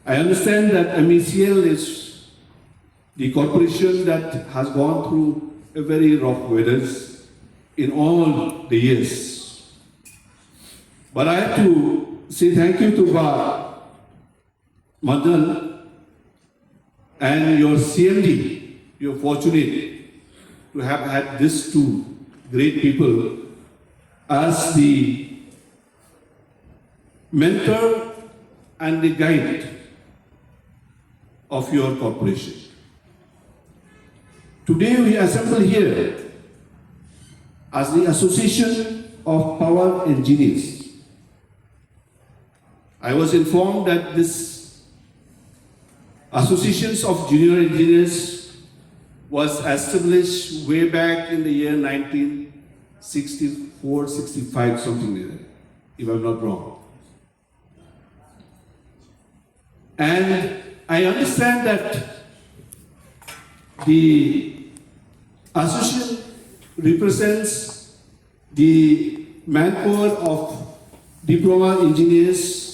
I understand that Meecl is the corporation that has gone through a very rough weathers in all the years. But I have to say thank you to Madan and your CMD. You're fortunate to have had these two great people as the mentor and the guide of your corporation. Today we assemble here as the Association of Power Engineers. I was informed that this Associations of Junior Engineers was established way back in the year 1964, 65, something like that, if I'm not wrong. And I understand that the association represents the manpower of diploma engineers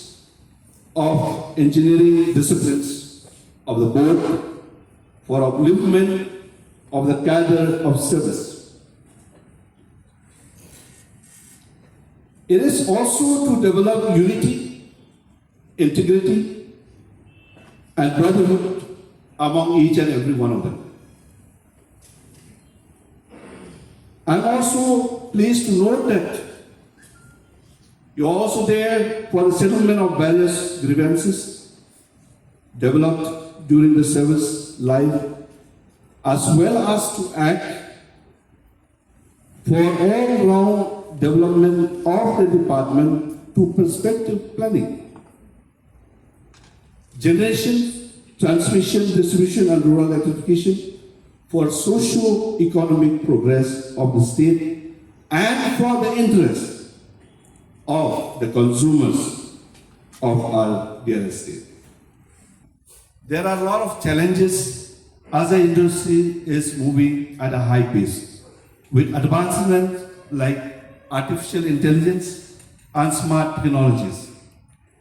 of engineering disciplines of the board for upliftment of the cadre of service. It is also to develop unity, integrity, and brotherhood among each and every one of them. I'm also pleased to note that you're also there for the settlement of various grievances developed during the service life, as well as to act for all-round development of the department to perspective planning, generation, transmission, distribution, and rural electrification for socio-economic progress of the state and for the interest of the consumers of our dear state. There are a lot of challenges as the industry is moving at a high pace with advancements like artificial intelligence and smart technologies,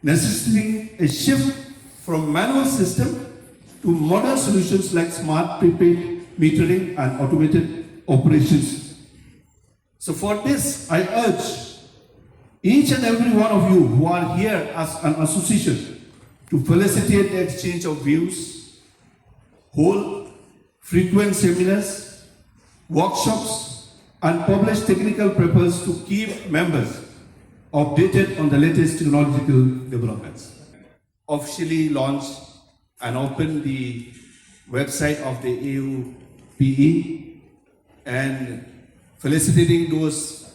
necessitating a shift from manual system to modern solutions like smart prepaid metering and automated operations. So for this, I urge each and every one of you who are here as an association to facilitate the exchange of views, hold frequent seminars, workshops, and publish technical papers to keep members updated on the latest technological developments. Officially launched and opened the website of the AUPE and felicitating those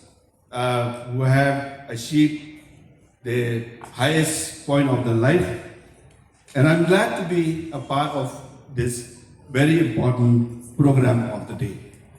who have achieved the highest point of their life. And I'm glad to be a part of this very important program of the day.